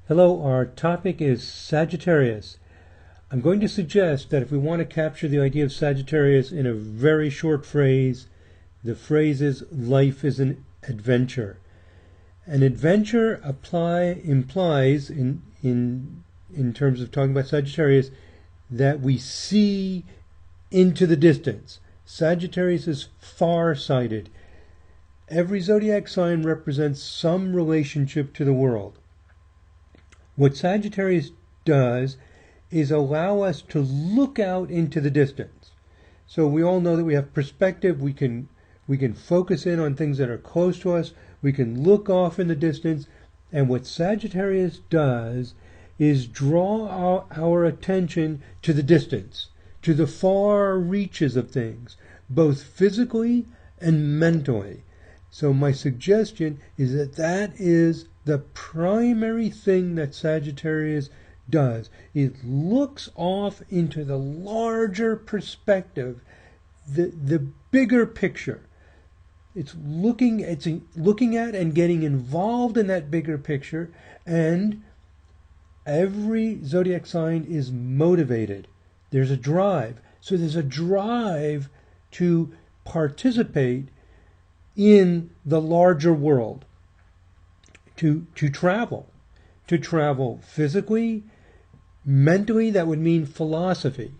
Hello, our topic is Sagittarius. I'm going to suggest that if we want to capture the idea of Sagittarius in a very short phrase, the phrase is life is an adventure. An adventure implies in terms of talking about Sagittarius that we see into the distance. Sagittarius is far-sighted. Every zodiac sign represents some relationship to the world. What Sagittarius does is allow us to look out into the distance. So we all know that we have perspective. We can focus in on things that are close to us. We can look off in the distance. And what Sagittarius does is draw our attention to the distance, to the far reaches of things, both physically and mentally. So my suggestion is that is the primary thing that Sagittarius does. It looks off into the larger perspective, the bigger picture. It's looking at and getting involved in that bigger picture, and every zodiac sign is motivated. There's a drive. So there's a drive to participate in the larger world, to travel physically, mentally. That would mean philosophy,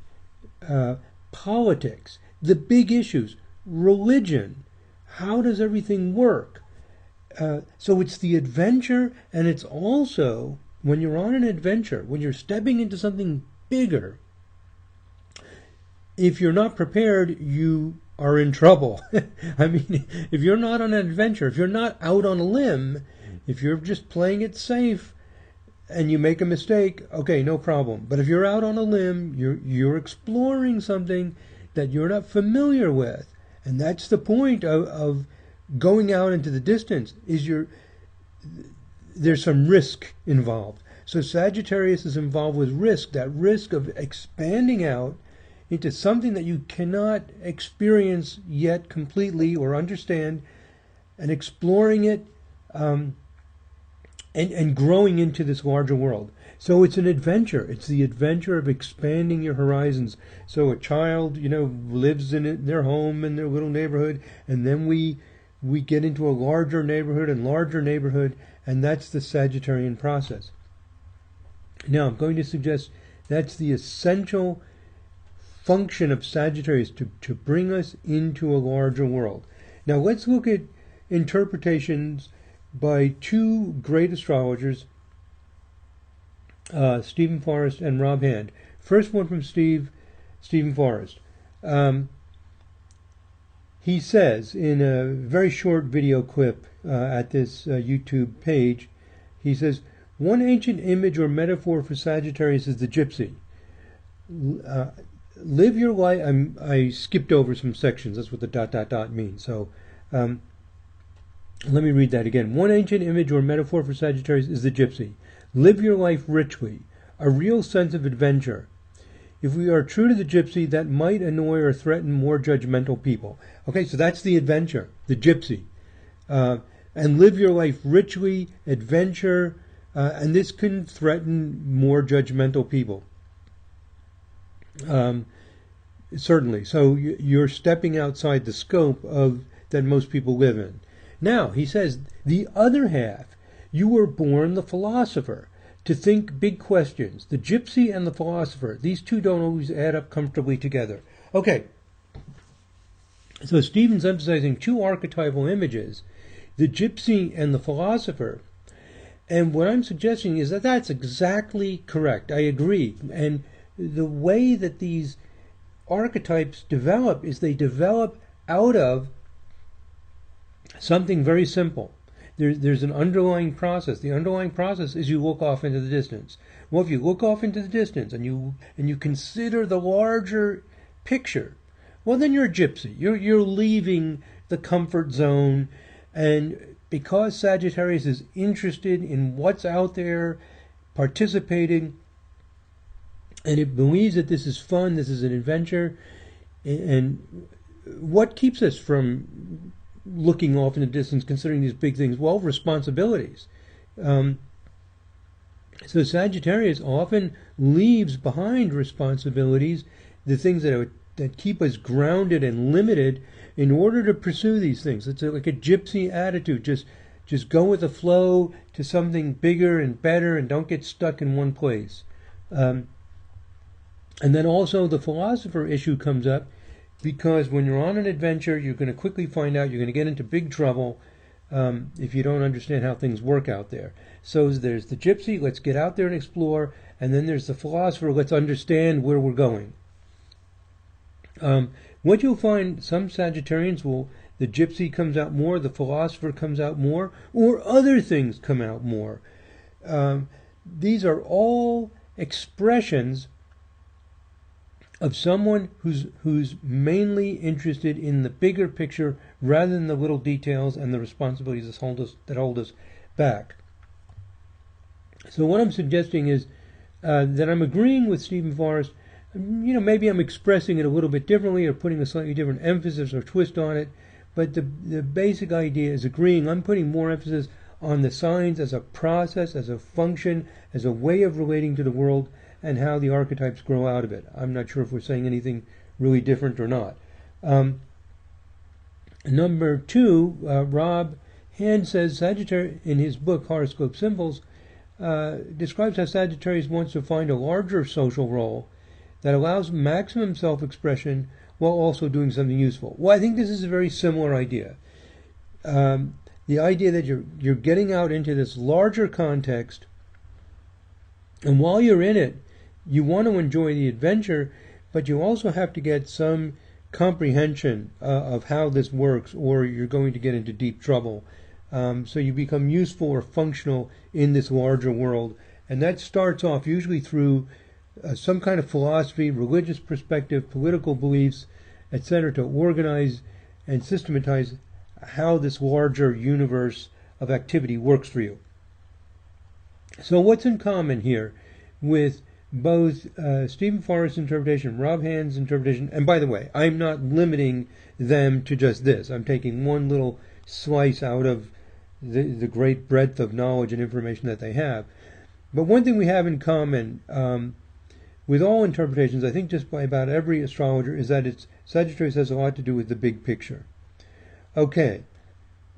politics, the big issues, religion. How does everything work? So it's the adventure, and it's also, when you're on an adventure, when you're stepping into something bigger, if you're not prepared, you are in trouble. I mean, if you're not on an adventure, if you're not out on a limb, if you're just playing it safe and you make a mistake, okay, no problem. But if you're out on a limb, you're exploring something that you're not familiar with. And that's the point of going out into the distance, is there's some risk involved. So Sagittarius is involved with risk, that risk of expanding out into something that you cannot experience yet completely or understand, and exploring it and growing into this larger world. So it's an adventure. It's the adventure of expanding your horizons. So a child, lives in their home in their little neighborhood, and then we get into a larger neighborhood, and that's the Sagittarian process. Now, I'm going to suggest that's the essential function of Sagittarius, to bring us into a larger world. Now let's look at interpretations by two great astrologers, Stephen Forrest and Rob Hand. First one from Stephen Forrest. He says in a very short video clip at this YouTube page, he says, one ancient image or metaphor for Sagittarius is the gypsy. Live your life. I skipped over some sections. That's what the ... means. So let me read that again. One ancient image or metaphor for Sagittarius is the gypsy. Live your life richly, a real sense of adventure. If we are true to the gypsy, that might annoy or threaten more judgmental people. Okay, so that's the adventure, the gypsy. And live your life richly, adventure, and this can threaten more judgmental people. Certainly. So you're stepping outside the scope of that most people live in. Now, he says, the other half, you were born the philosopher, to think big questions. The gypsy and the philosopher, these two don't always add up comfortably together. Okay. So Stephen's emphasizing two archetypal images, the gypsy and the philosopher. And what I'm suggesting is that that's exactly correct. I agree. And the way that these archetypes develop is they develop out of something very simple. There's an underlying process. The underlying process is you look off into the distance. Well, if you look off into the distance and you consider the larger picture, well, then you're a gypsy. You're leaving the comfort zone, and because Sagittarius is interested in what's out there, participating, and it believes that this is fun, this is an adventure, and what keeps us from looking off in the distance, considering these big things? Well, responsibilities. So Sagittarius often leaves behind responsibilities, the things that keep us grounded and limited, in order to pursue these things. It's like a gypsy attitude. Just go with the flow to something bigger and better, and don't get stuck in one place. And then also the philosopher issue comes up, because when you're on an adventure, you're going to quickly find out you're going to get into big trouble if you don't understand how things work out there. So there's the gypsy, let's get out there and explore, and then there's the philosopher, let's understand where we're going. What you'll find, some Sagittarians the gypsy comes out more, the philosopher comes out more, or other things come out more. These are all expressions of someone who's mainly interested in the bigger picture rather than the little details and the responsibilities that hold us back. So what I'm suggesting is that I'm agreeing with Stephen Forrest. Maybe I'm expressing it a little bit differently or putting a slightly different emphasis or twist on it, but the basic idea is agreeing. I'm putting more emphasis on the signs as a process, as a function, as a way of relating to the world, and how the archetypes grow out of it. I'm not sure if we're saying anything really different or not. Number 2, Rob Hand says Sagittarius, in his book Horoscope Symbols, describes how Sagittarius wants to find a larger social role that allows maximum self-expression while also doing something useful. Well, I think this is a very similar idea. The idea that you're getting out into this larger context, and while you're in it, you want to enjoy the adventure, but you also have to get some comprehension of how this works, or you're going to get into deep trouble. So you become useful or functional in this larger world. And that starts off usually through some kind of philosophy, religious perspective, political beliefs, etc., to organize and systematize how this larger universe of activity works for you. So what's in common here with both Stephen Forrest's interpretation, Rob Hand's interpretation, and by the way, I'm not limiting them to just this. I'm taking one little slice out of the great breadth of knowledge and information that they have. But one thing we have in common with all interpretations, I think just by about every astrologer, is that Sagittarius has a lot to do with the big picture. Okay.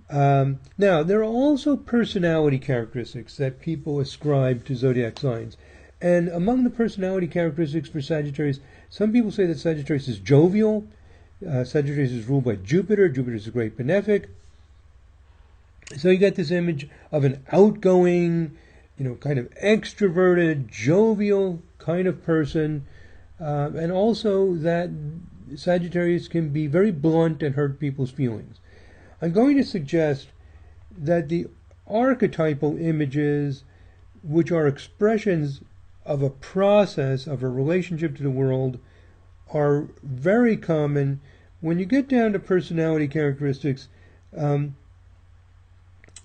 Now, there are also personality characteristics that people ascribe to zodiac signs. And among the personality characteristics for Sagittarius, some people say that Sagittarius is jovial. Sagittarius is ruled by Jupiter. Jupiter is a great benefic. So you get this image of an outgoing, kind of extroverted, jovial kind of person. And also that Sagittarius can be very blunt and hurt people's feelings. I'm going to suggest that the archetypal images, which are expressions of a process, of a relationship to the world, are very common. When you get down to personality characteristics,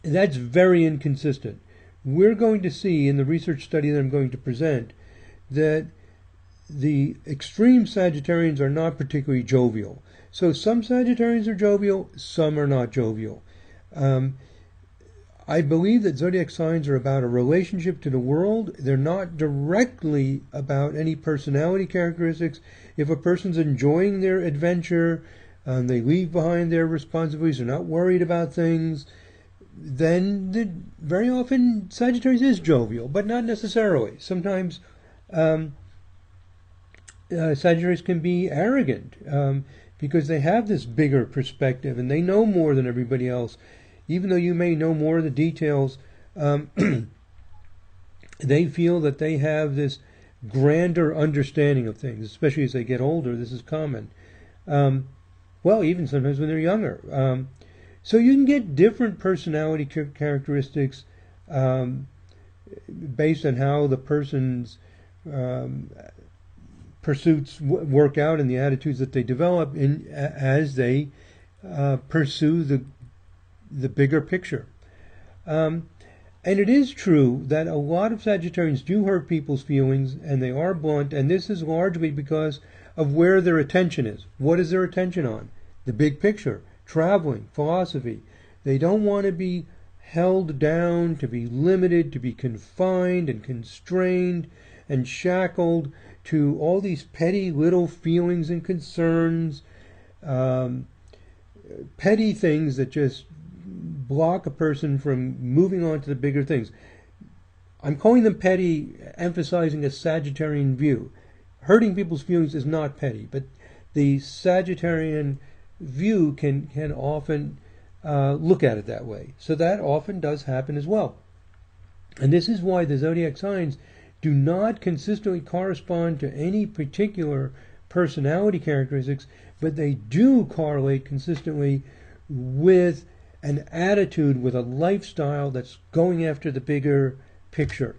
that's very inconsistent. We're going to see in the research study that I'm going to present that the extreme Sagittarians are not particularly jovial. So some Sagittarians are jovial, some are not jovial. I believe that zodiac signs are about a relationship to the world. They're not directly about any personality characteristics. If a person's enjoying their adventure, they leave behind their responsibilities, they're not worried about things, then very often Sagittarius is jovial, but not necessarily. Sometimes Sagittarius can be arrogant because they have this bigger perspective and they know more than everybody else. Even though you may know more of the details, they feel that they have this grander understanding of things, especially as they get older. This is common. Well, even sometimes when they're younger. So you can get different personality characteristics based on how the person's pursuits work out and the attitudes that they develop as they pursue the bigger picture. And it is true that a lot of Sagittarians do hurt people's feelings and they are blunt, and this is largely because of where their attention is. What is their attention on? The big picture, traveling, philosophy. They don't want to be held down, to be limited, to be confined and constrained and shackled to all these petty little feelings and concerns, petty things that just block a person from moving on to the bigger things. I'm calling them petty, emphasizing a Sagittarian view. Hurting people's feelings is not petty, but the Sagittarian view can often look at it that way. So that often does happen as well. And this is why the zodiac signs do not consistently correspond to any particular personality characteristics, but they do correlate consistently with an attitude, with a lifestyle that's going after the bigger picture.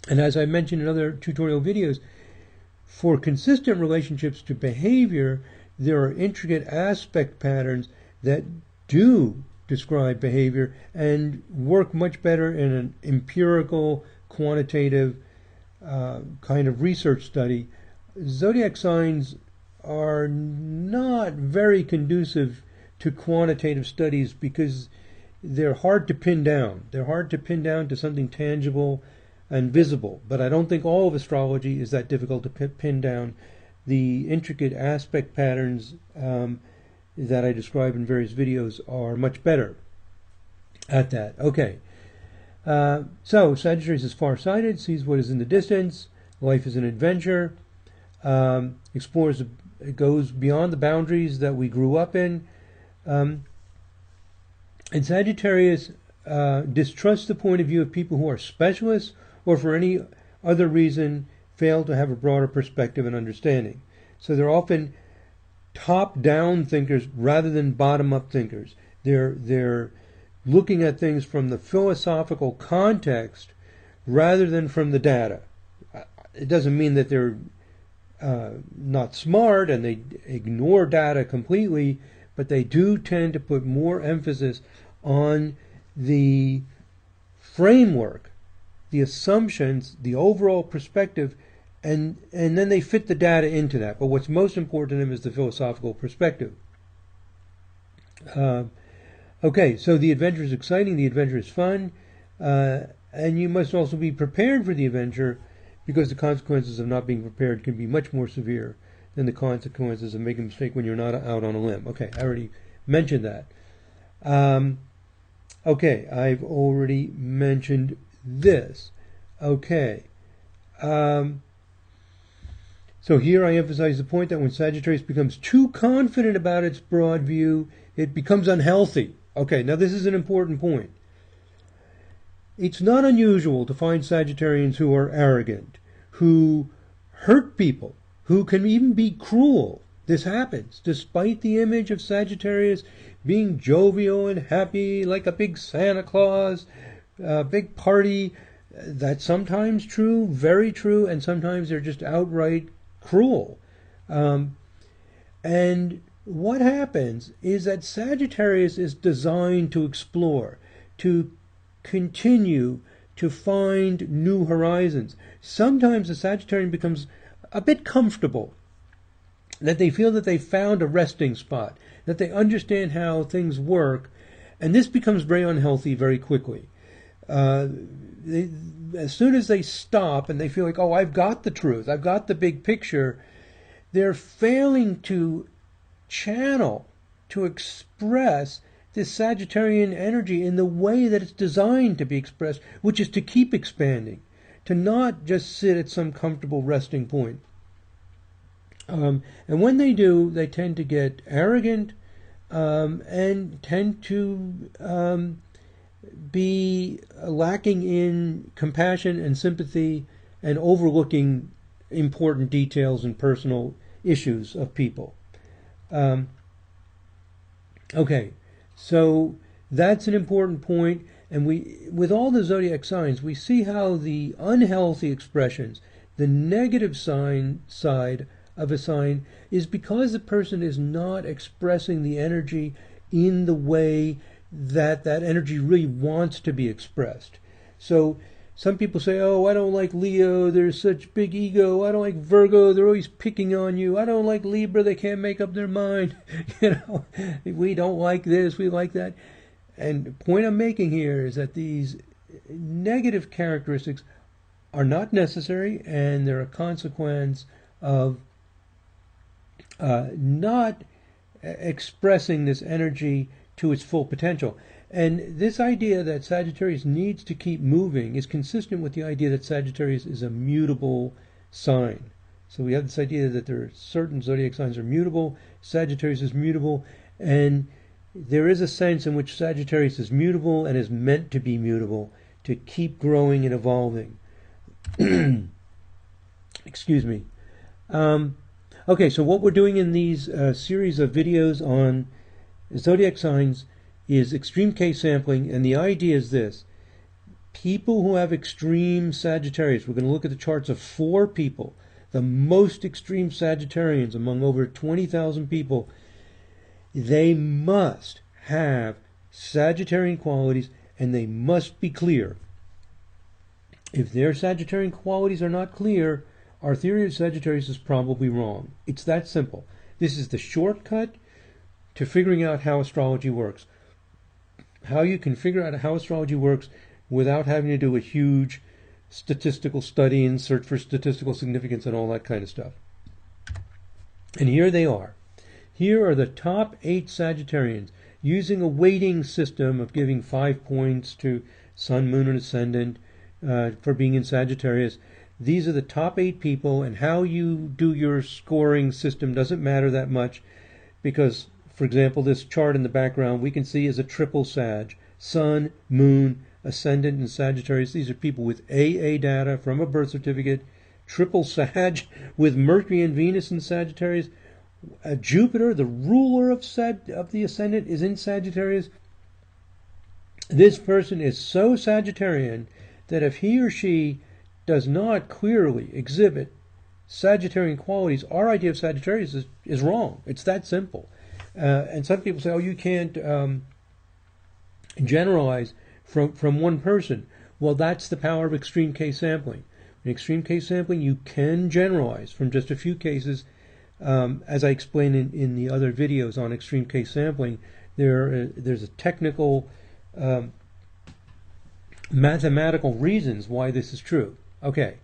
And as I mentioned in other tutorial videos, for consistent relationships to behavior, there are intricate aspect patterns that do describe behavior and work much better in an empirical, quantitative kind of research study. Zodiac signs are not very conducive to quantitative studies because they're hard to pin down. They're hard to pin down to something tangible and visible. But I don't think all of astrology is that difficult to pin down. The intricate aspect patterns that I describe in various videos are much better at that. Okay. So Sagittarius is far-sighted, sees what is in the distance. Life is an adventure. Explores, goes beyond the boundaries that we grew up in. And Sagittarius distrusts the point of view of people who are specialists or for any other reason fail to have a broader perspective and understanding. So they're often top-down thinkers rather than bottom-up thinkers. They're looking at things from the philosophical context rather than from the data. It doesn't mean that they're not smart and they ignore data completely, but they do tend to put more emphasis on the framework, the assumptions, the overall perspective, and then they fit the data into that. But what's most important to them is the philosophical perspective. Okay, so the adventure is exciting, the adventure is fun, and you must also be prepared for the adventure because the consequences of not being prepared can be much more severe than the consequences of making a mistake when you're not out on a limb. Okay, I already mentioned that. Okay, I've already mentioned this. Okay. So here I emphasize the point that when Sagittarius becomes too confident about its broad view, it becomes unhealthy. Okay, now this is an important point. It's not unusual to find Sagittarians who are arrogant, who hurt people, who can even be cruel. This happens, despite the image of Sagittarius being jovial and happy like a big Santa Claus, a big party. That's sometimes true, very true, and sometimes they're just outright cruel. And what happens is that Sagittarius is designed to explore, to continue to find new horizons. Sometimes the Sagittarian becomes a bit comfortable, that they feel that they found a resting spot, that they understand how things work, and this becomes very unhealthy very quickly. As soon as they stop and they feel like, oh, I've got the truth, I've got the big picture, they're failing to channel, to express this Sagittarian energy in the way that it's designed to be expressed, which is to keep expanding, to not just sit at some comfortable resting point. And when they do, they tend to get arrogant and tend to be lacking in compassion and sympathy and overlooking important details and personal issues of people. Okay, so that's an important point. And with all the zodiac signs, we see how the unhealthy expressions, the negative side of a sign, is because the person is not expressing the energy in the way that energy really wants to be expressed. So some people say, oh, I don't like Leo, there's such big ego. I don't like Virgo, they're always picking on you. I don't like Libra, they can't make up their mind. We don't like this, we like that. And the point I'm making here is that these negative characteristics are not necessary, and they're a consequence of not expressing this energy to its full potential. And this idea that Sagittarius needs to keep moving is consistent with the idea that Sagittarius is a mutable sign. So we have this idea that there are certain zodiac signs are mutable, Sagittarius is mutable, and there is a sense in which Sagittarius is mutable and is meant to be mutable, to keep growing and evolving. Excuse me. Okay, so what we're doing in these series of videos on zodiac signs is extreme case sampling, and the idea is this. People who have extreme Sagittarius, we're going to look at the charts of 4 people, the most extreme Sagittarians among over 20,000 people. They must have Sagittarian qualities, and they must be clear. If their Sagittarian qualities are not clear, our theory of Sagittarius is probably wrong. It's that simple. This is the shortcut to figuring out how astrology works. How you can figure out how astrology works without having to do a huge statistical study and search for statistical significance and all that kind of stuff. And here they are. Here are the top 8 Sagittarians, using a weighting system of giving 5 points to Sun, Moon, and Ascendant for being in Sagittarius. These are the top 8 people, and how you do your scoring system doesn't matter that much because, for example, this chart in the background we can see is a triple Sag. Sun, Moon, Ascendant, and Sagittarius. These are people with AA data from a birth certificate. Triple Sag with Mercury and Venus in Sagittarius. Jupiter, the ruler of the Ascendant, is in Sagittarius. This person is so Sagittarian that if he or she does not clearly exhibit Sagittarian qualities, our idea of Sagittarius is wrong. It's that simple. And some people say, oh, you can't generalize from one person. Well, that's the power of extreme case sampling. In extreme case sampling, you can generalize from just a few cases. As I explained in the other videos on extreme case sampling, there's a technical, mathematical reasons why this is true. Okay,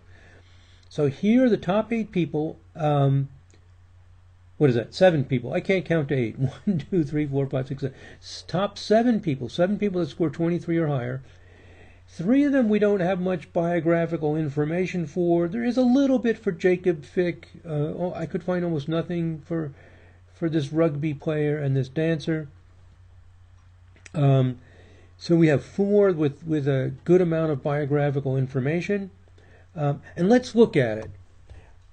so here are the top 8 people. What is that? 7 people. I can't count to 8. 1, 2, 3, 4, 5, 6, 7. Top 7 people. 7 people that score 23 or higher. 3 of them we don't have much biographical information for. There is a little bit for Jacob Fick. I could find almost nothing for this rugby player and this dancer. So we have 4 with a good amount of biographical information. And let's look at it.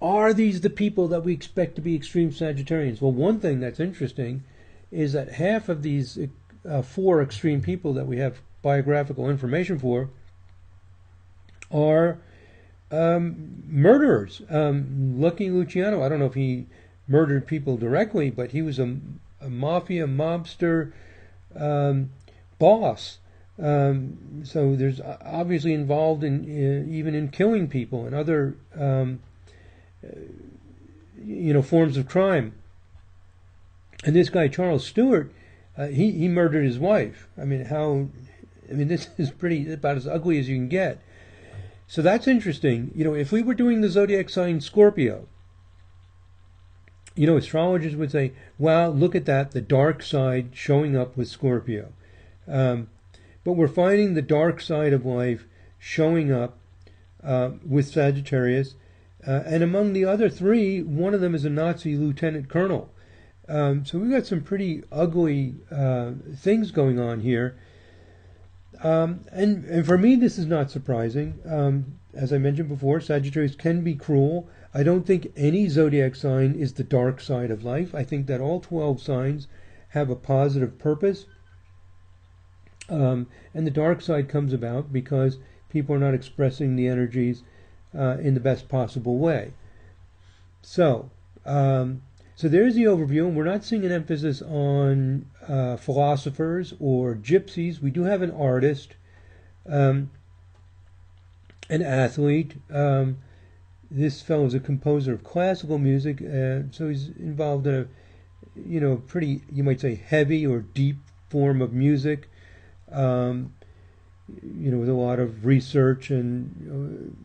Are these the people that we expect to be extreme Sagittarians? Well, one thing that's interesting is that half of these 4 extreme people that we have biographical information for are murderers. Lucky Luciano, I don't know if he murdered people directly, but he was a mafia mobster boss. So there's obviously involved in even in killing people and other forms of crime. And this guy Charles Stuart, he murdered his wife. This is about as ugly as you can get. So that's interesting. If we were doing the zodiac sign Scorpio, astrologers would say, wow, look at that, the dark side showing up with Scorpio. But we're finding the dark side of life showing up with Sagittarius. And among the other 3, one of them is a Nazi lieutenant colonel. So we've got some pretty ugly things going on here. And for me, this is not surprising. As I mentioned before, Sagittarius can be cruel. I don't think any zodiac sign is the dark side of life. I think that all 12 signs have a positive purpose. And the dark side comes about because people are not expressing the energies in the best possible way. So there's the overview, and we're not seeing an emphasis on philosophers or gypsies. We do have an artist, an athlete. This fellow is a composer of classical music, so he's involved in a pretty, you might say, heavy or deep form of music. with a lot of research and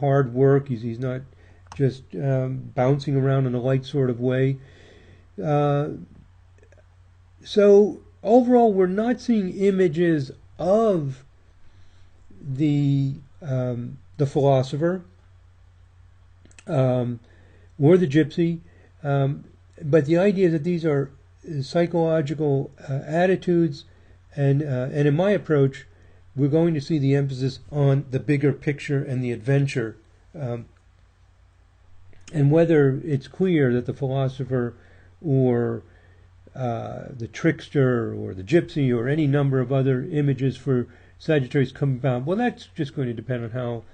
hard work. He's not just bouncing around in a light sort of way. So overall, we're not seeing images of the philosopher or the gypsy, but the idea is that these are psychological attitudes, and in my approach, we're going to see the emphasis on the bigger picture and the adventure, and whether it's clear that the philosopher or the trickster or the gypsy or any number of other images for Sagittarius come about, well, that's just going to depend on how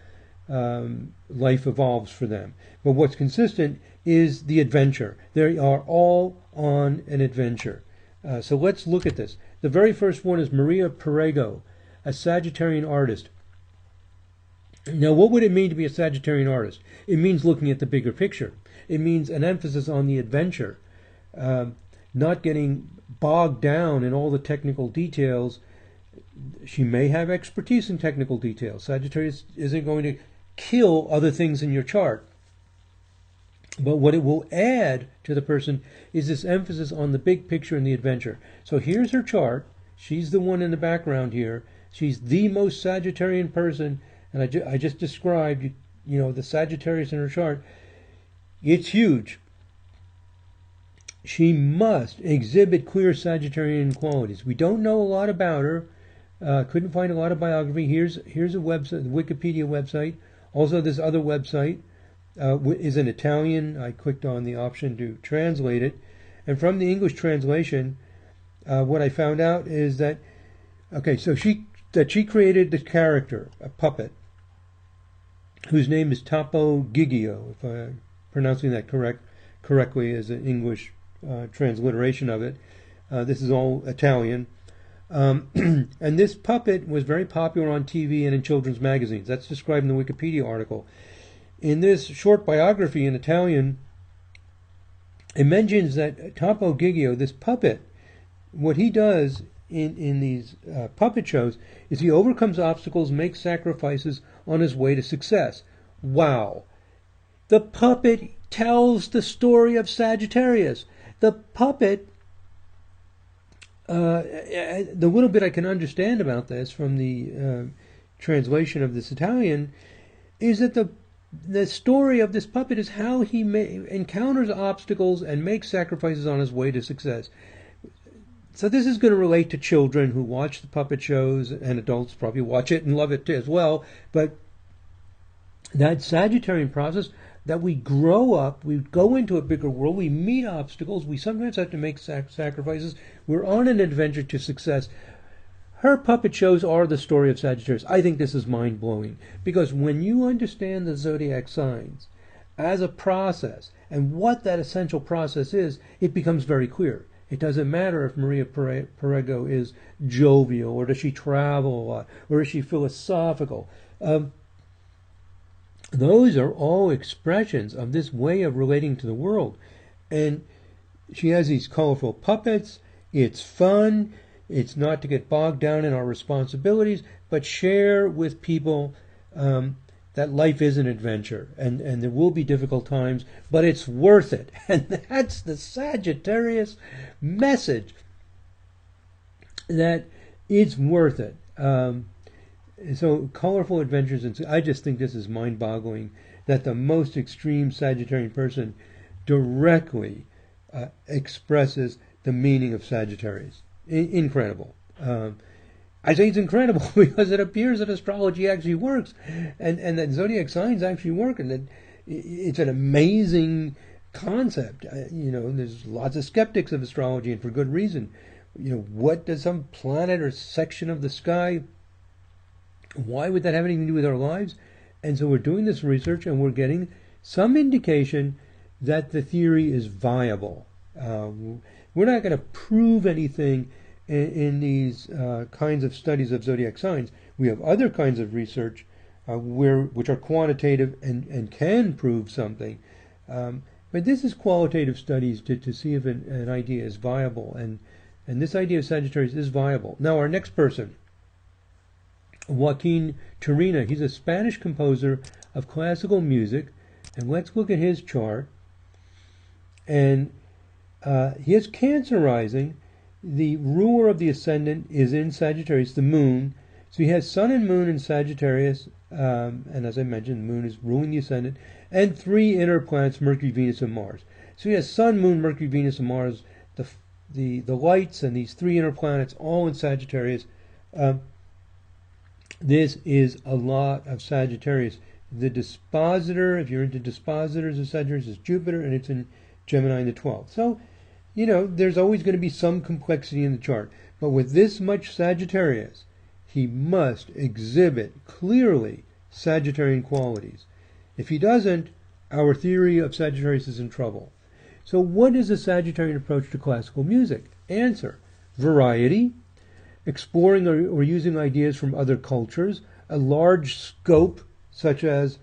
life evolves for them. But what's consistent is the adventure. They are all on an adventure. So let's look at this. The very first one is Maria Perego, a Sagittarian artist. Now, what would it mean to be a Sagittarian artist? It means looking at the bigger picture. It means an emphasis on the adventure, not getting bogged down in all the technical details. She may have expertise in technical details. Sagittarius isn't going to kill other things in your chart. But what it will add to the person is this emphasis on the big picture and the adventure. So here's her chart. She's the one in the background here. She's the most Sagittarian person. And I just described, the Sagittarius in her chart. It's huge. She must exhibit clear Sagittarian qualities. We don't know a lot about her. Couldn't find a lot of biography. Here's a website, the Wikipedia website. Also, this other website is in Italian. I clicked on the option to translate it. And from the English translation, what I found out is that, so she created the character, a puppet, whose name is Topo Gigio, if I'm pronouncing that correctly as an English transliteration of it. This is all Italian. And this puppet was very popular on TV and in children's magazines. That's described in the Wikipedia article. In this short biography in Italian, it mentions that Topo Gigio, this puppet, what he does in these puppet shows is he overcomes obstacles, makes sacrifices on his way to success. Wow. The puppet tells the story of Sagittarius. The puppet, the little bit I can understand about this from the translation of this Italian, is that the story of this puppet is how he encounters obstacles and makes sacrifices on his way to success. So this is going to relate to children who watch the puppet shows, and adults probably watch it and love it as well. But that Sagittarian process, that we grow up, we go into a bigger world, we meet obstacles, we sometimes have to make sacrifices, we're on an adventure to success. Her puppet shows are the story of Sagittarius. I think this is mind-blowing, because when you understand the zodiac signs as a process and what that essential process is, it becomes very clear. It doesn't matter if Maria Perego is jovial, or does she travel a lot, or is she philosophical. Those are all expressions of this way of relating to the world. And she has these colorful puppets. It's fun. It's not to get bogged down in our responsibilities, but share with people that life is an adventure, and there will be difficult times, but it's worth it. And that's the Sagittarius message, that it's worth it. So colorful adventures, and I just think this is mind-boggling, that the most extreme Sagittarian person directly expresses the meaning of Sagittarius. Incredible. I say it's incredible because it appears that astrology actually works, and that zodiac signs actually work, and that it's an amazing concept. There's lots of skeptics of astrology, and for good reason. What does some planet or section of the sky, why would that have anything to do with our lives? And so we're doing this research, and we're getting some indication that the theory is viable. We're not going to prove anything in these kinds of studies of zodiac signs. We have other kinds of research which are quantitative and can prove something. But this is qualitative studies to see if an idea is viable. And And this idea of Sagittarius is viable. Now, our next person, Joaquin Turina. He's a Spanish composer of classical music. And let's look at his chart. And he has Cancer rising. The ruler of the ascendant is in Sagittarius, the moon. So he has Sun and Moon in Sagittarius. And as I mentioned, the moon is ruling the ascendant. And 3 inner planets, Mercury, Venus, and Mars. So he has Sun, Moon, Mercury, Venus, and Mars, the lights, and these 3 inner planets all in Sagittarius. This is a lot of Sagittarius. The dispositor, if you're into dispositors of Sagittarius, is Jupiter, and it's in Gemini in the 12th. So, there's always going to be some complexity in the chart. But with this much Sagittarius, he must exhibit clearly Sagittarian qualities. If he doesn't, our theory of Sagittarius is in trouble. So what is a Sagittarian approach to classical music? Answer: variety, exploring or using ideas from other cultures, a large scope, such as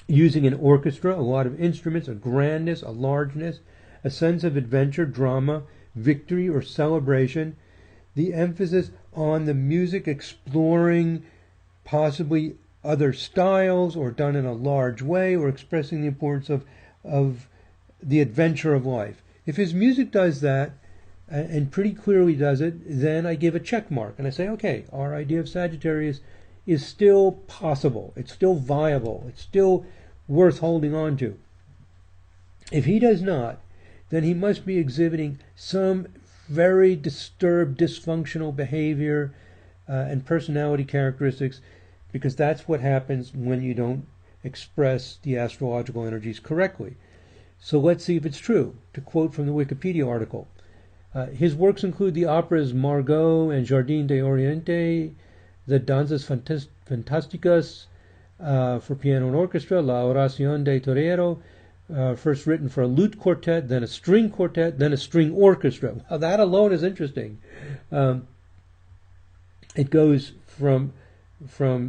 using an orchestra, a lot of instruments, a grandness, a largeness, a sense of adventure, drama, victory, or celebration, the emphasis on the music exploring possibly other styles or done in a large way, or expressing the importance of the adventure of life. If his music does that, and pretty clearly does it, then I give a check mark. And I say, okay, our idea of Sagittarius is still possible. It's still viable. It's still worth holding on to. If he does not, then he must be exhibiting some very disturbed, dysfunctional behavior and personality characteristics, because that's what happens when you don't express the astrological energies correctly. So let's see if it's true. To quote from the Wikipedia article, his works include the operas Margot and Jardín de Oriente, the Danzas Fantásticas for piano and orchestra, La Oración de Torero, first written for a lute quartet, then a string quartet, then a string orchestra. Well, that alone is interesting. It goes from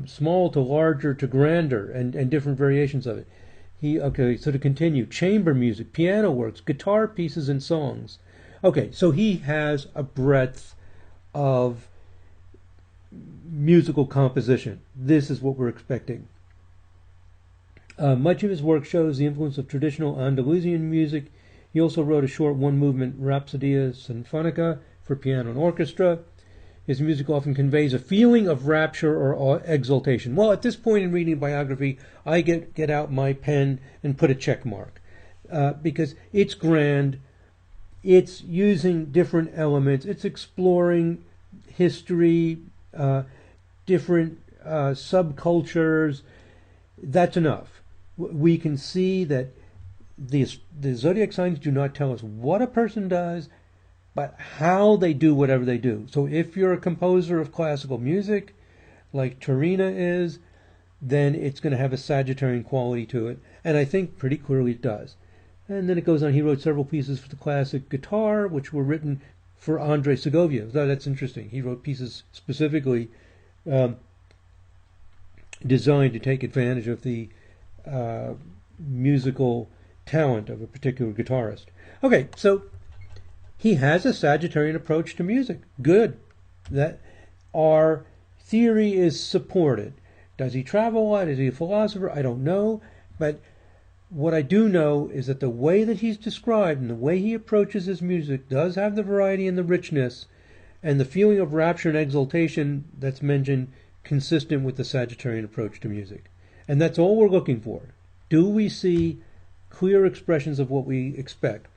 small to larger to grander, and different variations of it. So to continue, chamber music, piano works, guitar pieces, and songs. Okay, so he has a breadth of musical composition. This is what we're expecting. Much of his work shows the influence of traditional Andalusian music. He also wrote a short one-movement Rhapsodia Sinfonica for piano and orchestra. His music often conveys a feeling of rapture or exaltation. Well, at this point in reading a biography, I get out my pen and put a check mark, because it's grand, it's using different elements, it's exploring history, different subcultures. That's enough. We can see that the zodiac signs do not tell us what a person does, but how they do whatever they do. So if you're a composer of classical music, like Turina is, then it's going to have a Sagittarian quality to it. And I think pretty clearly it does. And then it goes on. He wrote several pieces for the classic guitar, which were written for Andre Segovia. So that's interesting. He wrote pieces specifically designed to take advantage of the musical talent of a particular guitarist. Okay, so he has a Sagittarian approach to music. Good. That our theory is supported. Does he travel a lot? Is he a philosopher? I don't know. But what I do know is that the way that he's described and the way he approaches his music does have the variety and the richness and the feeling of rapture and exaltation that's mentioned, consistent with the Sagittarian approach to music. And that's all we're looking for. Do we see clear expressions of what we expect?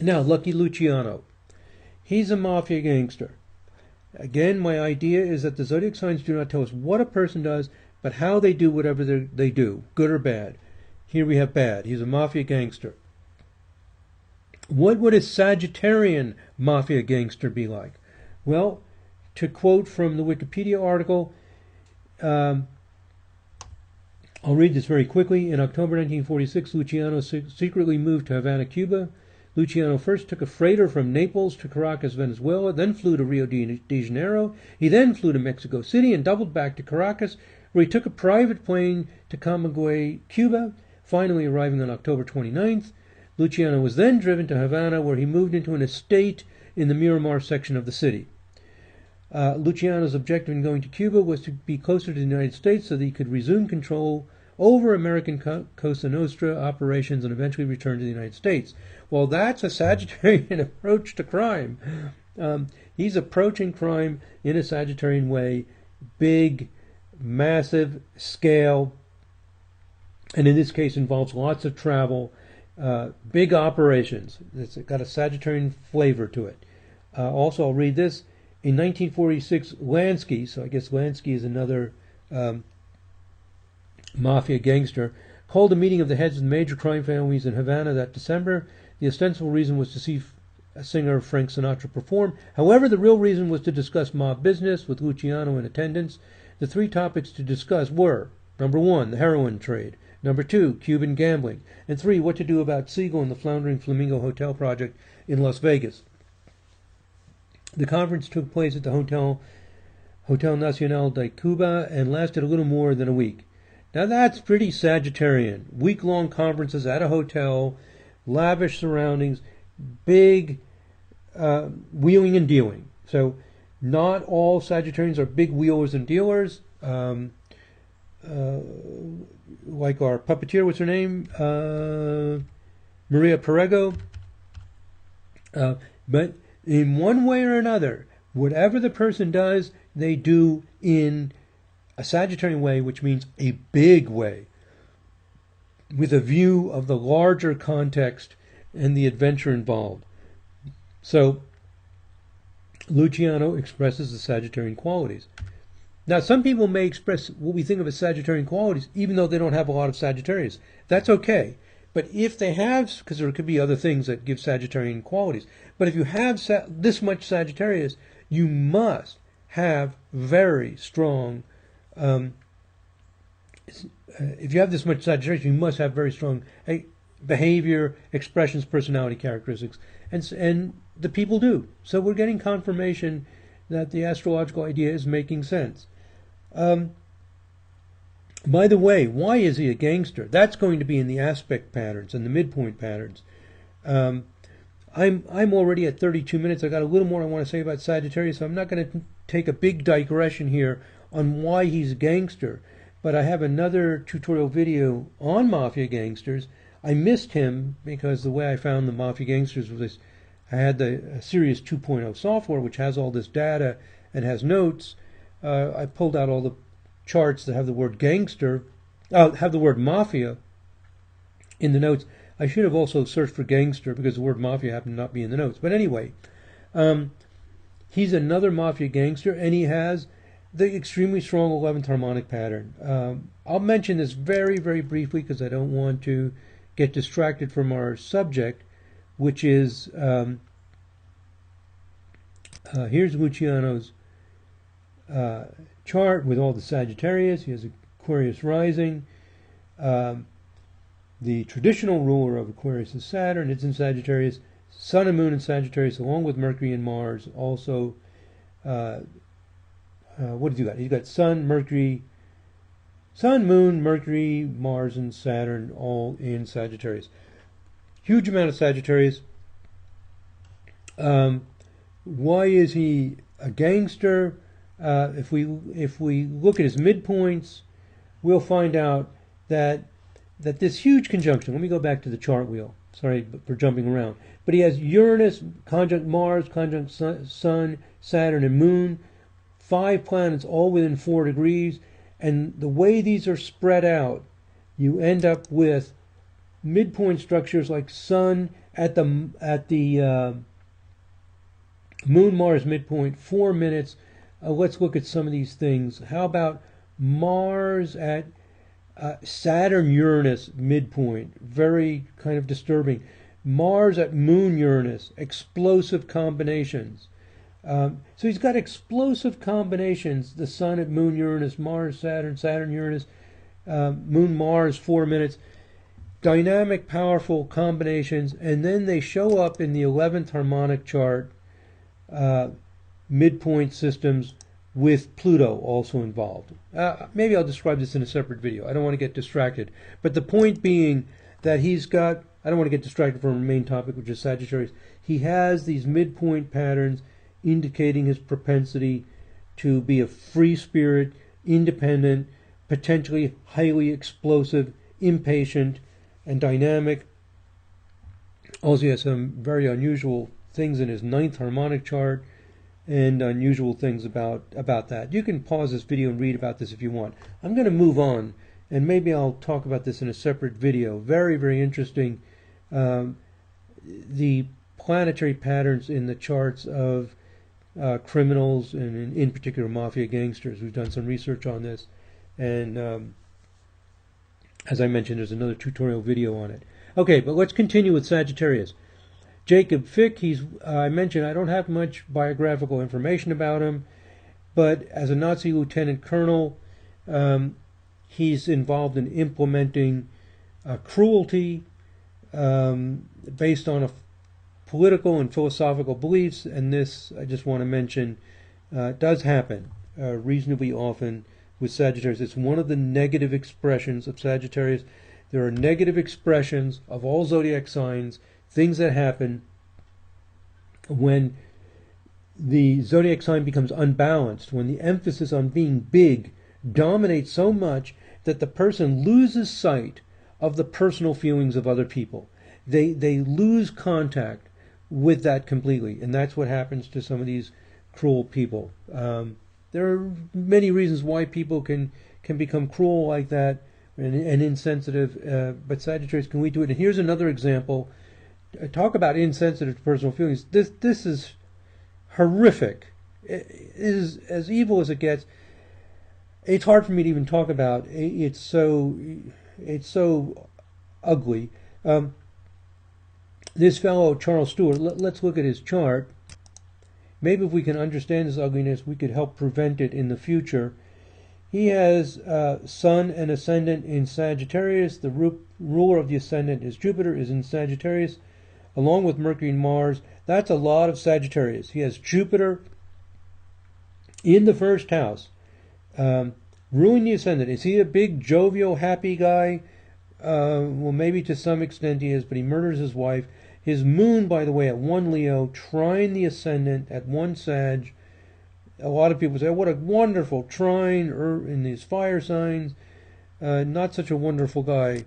Now, Lucky Luciano. He's a Mafia gangster. Again, my idea is that the zodiac signs do not tell us what a person does, but how they do whatever they do, good or bad. Here we have bad. He's a Mafia gangster. What would a Sagittarian Mafia gangster be like? Well, to quote from the Wikipedia article, I'll read this very quickly. In October 1946, Luciano secretly moved to Havana, Cuba. Luciano first took a freighter from Naples to Caracas, Venezuela, then flew to Rio de Janeiro. He then flew to Mexico City and doubled back to Caracas, where he took a private plane to Camagüey, Cuba, finally arriving on October 29th. Luciano was then driven to Havana, where he moved into an estate in the Miramar section of the city. Luciano's objective in going to Cuba was to be closer to the United States so that he could resume control over American Cosa Nostra operations and eventually return to the United States. Well, that's a Sagittarian approach to crime. He's approaching crime in a Sagittarian way, big, massive scale, and in this case involves lots of travel, big operations. It's got a Sagittarian flavor to it. Also, I'll read this. In 1946, Lansky, so I guess Lansky is another Mafia gangster, called a meeting of the heads of the major crime families in Havana that December. The ostensible reason was to see singer Frank Sinatra perform. However, the real reason was to discuss mob business with Luciano in attendance. The three topics to discuss were, number one, the heroin trade, number two, Cuban gambling, and three, what to do about Siegel and the floundering Flamingo Hotel project in Las Vegas. The conference took place at the Hotel Nacional de Cuba and lasted a little more than a week. Now that's pretty Sagittarian. Week-long conferences at a hotel, lavish surroundings, big wheeling and dealing. So not all Sagittarians are big wheelers and dealers. Like our puppeteer, what's her name? Maria Perego. But in one way or another, whatever the person does, they do in a Sagittarian way, which means a big way, with a view of the larger context and the adventure involved. So, Luciano expresses the Sagittarian qualities. Now, some people may express what we think of as Sagittarian qualities, even though they don't have a lot of Sagittarius. That's okay. But if they have, because there could be other things that give Sagittarian qualities, but if you have this much Sagittarius, you must have very strong, if you have this much Sagittarius, you must have very strong behavior, expressions, personality characteristics, and the people do. So we're getting confirmation that the astrological idea is making sense. By the way, why is he a gangster? That's going to be in the aspect patterns and the midpoint patterns. I'm already at 32 minutes. I got a little more I want to say about Sagittarius, so I'm not going to take a big digression here on why he's a gangster. But I have another tutorial video on Mafia gangsters. I missed him because the way I found the Mafia gangsters was I had the Sirius 2.0 software, which has all this data and has notes. I pulled out all the charts that have the word gangster, have the word mafia in the notes. I should have also searched for gangster because the word mafia happened to not be in the notes. But anyway, he's another mafia gangster, and he has the extremely strong 11th harmonic pattern. I'll mention this very, very briefly because I don't want to get distracted from our subject, which is, here's Luciano's chart with all the Sagittarius. He has Aquarius rising. The traditional ruler of Aquarius is Saturn. It's in Sagittarius. Sun and Moon in Sagittarius, along with Mercury and Mars. Also, what did you got? He's got Sun, Moon, Mercury, Mars, and Saturn all in Sagittarius. Huge amount of Sagittarius. Why is he a gangster? If we look at his midpoints, we'll find out that this huge conjunction. Let me go back to the chart wheel. Sorry for jumping around. But he has Uranus conjunct Mars, conjunct Sun, Saturn, and Moon. 5 planets all within 4 degrees. And the way these are spread out, you end up with midpoint structures like Sun at the Moon Mars midpoint, 4 minutes. Let's look at some of these things. How about Mars at Saturn Uranus midpoint? Very kind of disturbing. Mars at Moon Uranus, explosive combinations. So he's got explosive combinations. The Sun at Moon Uranus, Mars Saturn, Saturn Uranus, Moon Mars, 4 minutes. Dynamic, powerful combinations. And then they show up in the 11th harmonic chart. Midpoint systems with Pluto also involved. Maybe I'll describe this in a separate video. I don't want to get distracted. But the point being that he's got I don't want to get distracted from our main topic, which is Sagittarius. He has these midpoint patterns indicating his propensity to be a free spirit, independent, potentially highly explosive, impatient, and dynamic. Also, he has some very unusual things in his ninth harmonic chart, and unusual things about that. You can pause this video and read about this if you want. I'm going to move on, and maybe I'll talk about this in a separate video. Very, very interesting. The planetary patterns in the charts of criminals, and in particular Mafia gangsters. We've done some research on this, and as I mentioned, there's another tutorial video on it. Okay, but let's continue with Sagittarius. Jacob Fick, I mentioned I don't have much biographical information about him, but as a Nazi lieutenant colonel, he's involved in implementing cruelty based on political and philosophical beliefs, and this, I just want to mention, does happen reasonably often with Sagittarius. It's one of the negative expressions of Sagittarius. There are negative expressions of all zodiac signs, things that happen when the zodiac sign becomes unbalanced, when the emphasis on being big dominates so much that the person loses sight of the personal feelings of other people. They lose contact with that completely, and that's what happens to some of these cruel people. There are many reasons why people can become cruel like that and insensitive, but Sagittarius can lead to it. And here's another example. Talk about insensitive to personal feelings. This is horrific. It is as evil as it gets. It's hard for me to even talk about. It's so ugly. This fellow, Charles Stuart, let's look at his chart. Maybe if we can understand his ugliness, we could help prevent it in the future. He has Sun and Ascendant in Sagittarius. The ruler of the Ascendant is Jupiter, is in Sagittarius, along with Mercury and Mars. That's a lot of Sagittarius. He has Jupiter in the first house, ruling the Ascendant. Is he a big, jovial, happy guy? Well, maybe to some extent he is, but he murders his wife. His moon, by the way, at 1 Leo, trine the Ascendant at 1 Sag. A lot of people say, what a wonderful trine in these fire signs. Not such a wonderful guy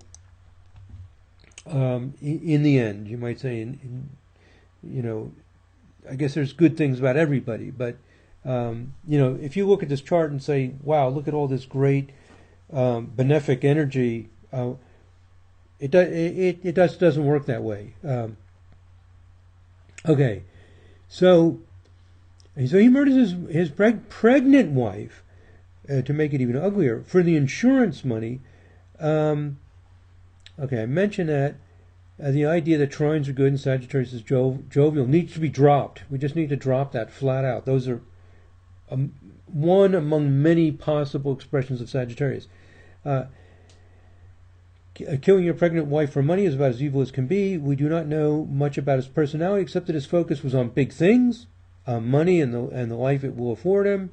in the end, you might say. I guess there's good things about everybody, but if you look at this chart and say, wow, look at all this great benefic energy, it doesn't work that way. Okay, so he murders his pregnant wife to make it even uglier for the insurance money. Okay, I mentioned that the idea that trines are good and Sagittarius is jovial needs to be dropped. We just need to drop that flat out. Those are one among many possible expressions of Sagittarius. Killing your pregnant wife for money is about as evil as can be. We do not know much about his personality except that his focus was on big things, money and the life it will afford him.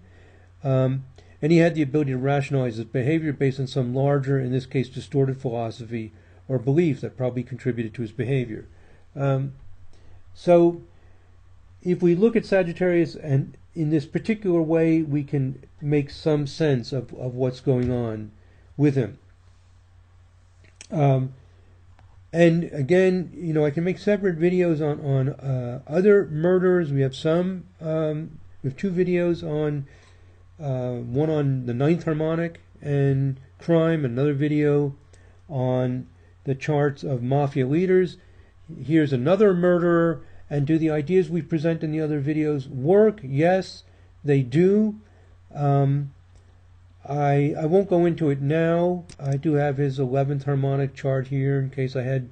And he had the ability to rationalize his behavior based on some larger, in this case, distorted philosophy or belief that probably contributed to his behavior. So if we look at Sagittarius, and in this particular way, we can make some sense of what's going on with him. And again, I can make separate videos on other murders. We have we have 2 videos on one on the 9th harmonic and crime, another video on the charts of mafia leaders. Here's another murderer. And do the ideas we present in the other videos work? Yes, they do. I won't go into it now. I do have his 11th harmonic chart here in case I had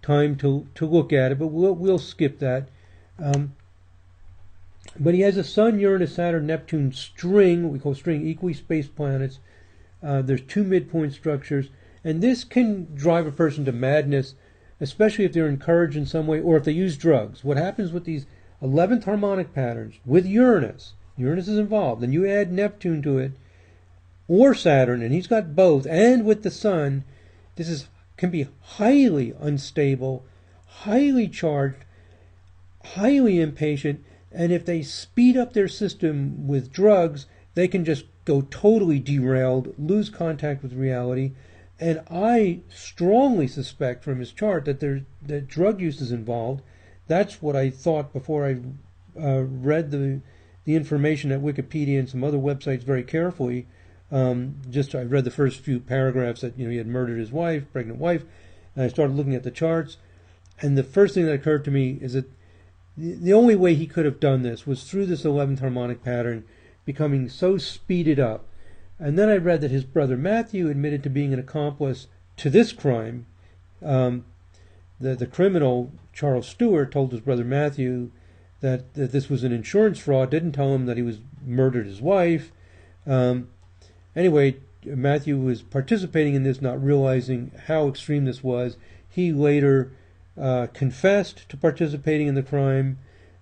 time to look at it, but we'll skip that. But he has a Sun, Uranus, Saturn, Neptune string, what we call string, equally spaced planets. There's 2 midpoint structures, and this can drive a person to madness, especially if they're encouraged in some way or if they use drugs. What happens with these 11th harmonic patterns with Uranus is involved, and you add Neptune to it, or Saturn, and he's got both, and with the Sun, can be highly unstable, highly charged, highly impatient, and if they speed up their system with drugs, they can just go totally derailed, lose contact with reality. And I strongly suspect from his chart that drug use is involved. That's what I thought before I read the information at Wikipedia and some other websites very carefully. I read the first few paragraphs that he had murdered his wife, pregnant wife, and I started looking at the charts. And the first thing that occurred to me is that the only way he could have done this was through this 11th harmonic pattern becoming so speeded up. And then I read that his brother Matthew admitted to being an accomplice to this crime. The criminal, Charles Stuart, told his brother Matthew that this was an insurance fraud, didn't tell him that he was murdered his wife. Anyway, Matthew was participating in this, not realizing how extreme this was. He later confessed to participating in the crime.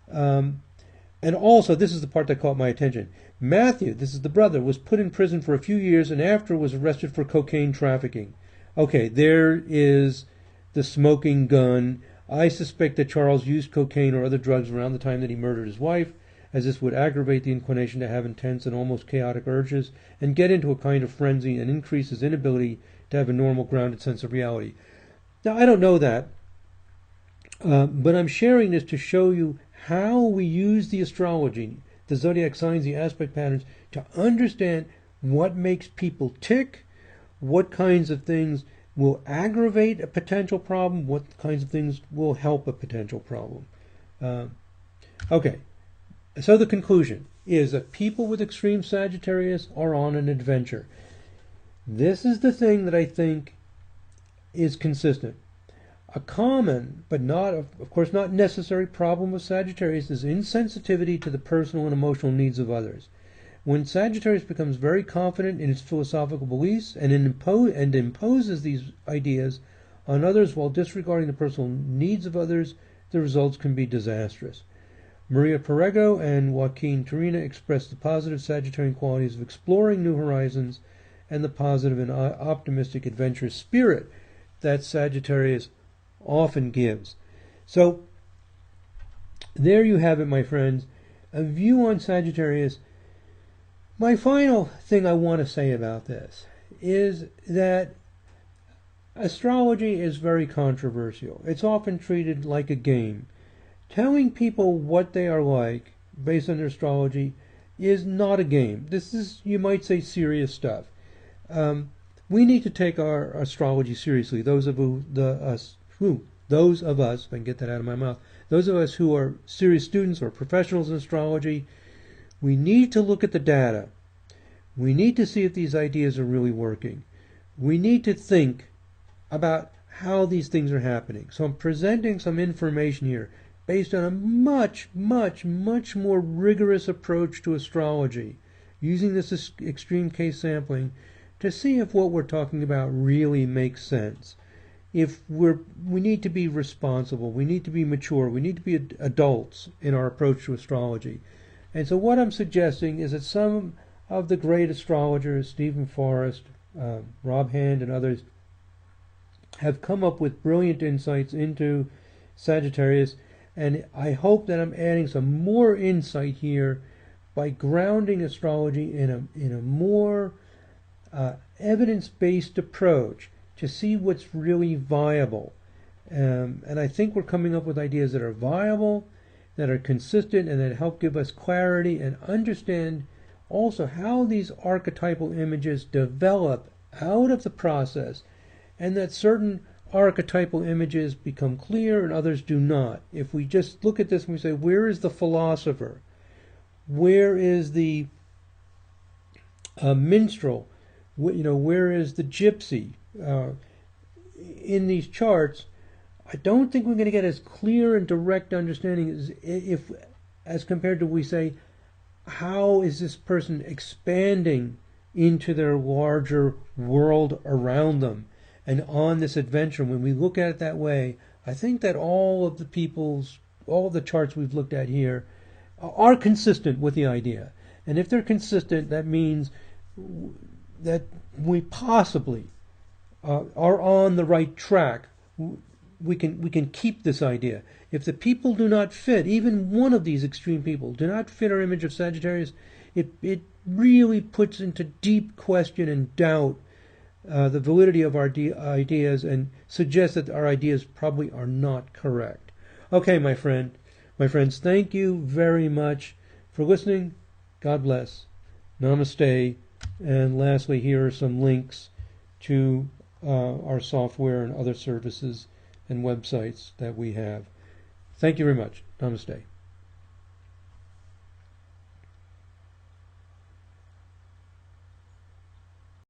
And also, this is the part that caught my attention. Matthew, this is the brother, was put in prison for a few years and after was arrested for cocaine trafficking. Okay, there is the smoking gun. I suspect that Charles used cocaine or other drugs around the time that he murdered his wife, as this would aggravate the inclination to have intense and almost chaotic urges and get into a kind of frenzy and increase his inability to have a normal, grounded sense of reality. Now, I don't know that, but I'm sharing this to show you how we use the astrology, the zodiac signs, the aspect patterns, to understand what makes people tick, what kinds of things will aggravate a potential problem, what kinds of things will help a potential problem. Okay, so the conclusion is that people with extreme Sagittarius are on an adventure. This is the thing that I think is consistent. A common, but not, of course, not necessary problem with Sagittarius is insensitivity to the personal and emotional needs of others. When Sagittarius becomes very confident in its philosophical beliefs and imposes these ideas on others while disregarding the personal needs of others, the results can be disastrous. Maria Perego and Joaquin Turina expressed the positive Sagittarian qualities of exploring new horizons and the positive and optimistic adventurous spirit that Sagittarius often gives. So there you have it, my friends, a view on Sagittarius. My final thing I want to say about this is that astrology is very controversial. It's often treated like a game. Telling people what they are like based on their astrology is not a game. This is, you might say, serious stuff. We need to take our astrology seriously. Those of us, if I can get that out of my mouth, those of us who are serious students or professionals in astrology, we need to look at the data. We need to see if these ideas are really working. We need to think about how these things are happening. So I'm presenting some information here based on a much, much, much more rigorous approach to astrology, using this extreme case sampling to see if what we're talking about really makes sense. If we need to be responsible, we need to be mature, we need to be adults in our approach to astrology. And so what I'm suggesting is that some of the great astrologers, Stephen Forrest, Rob Hand, and others, have come up with brilliant insights into Sagittarius, and I hope that I'm adding some more insight here by grounding astrology in a more evidence-based approach to see what's really viable. And I think we're coming up with ideas that are viable, that are consistent, and that help give us clarity and understand also how these archetypal images develop out of the process, and that certain archetypal images become clear and others do not. If we just look at this and we say, where is the philosopher? Where is the minstrel? Where is the gypsy? In these charts, I don't think we're going to get as clear and direct understanding as compared to, we say, how is this person expanding into their larger world around them and on this adventure. When we look at it that way, I think that all of the charts we've looked at here are consistent with the idea. And if they're consistent, that means that we possibly are on the right track. we can keep this idea. If the people do not fit, even one of these extreme people do not fit our image of Sagittarius, it really puts into deep question and doubt the validity of our ideas, and suggests that our ideas probably are not correct. Okay, my friends, thank you very much for listening. God bless. Namaste. And lastly, here are some links to our software and other services and websites that we have. Thank you very much. Namaste.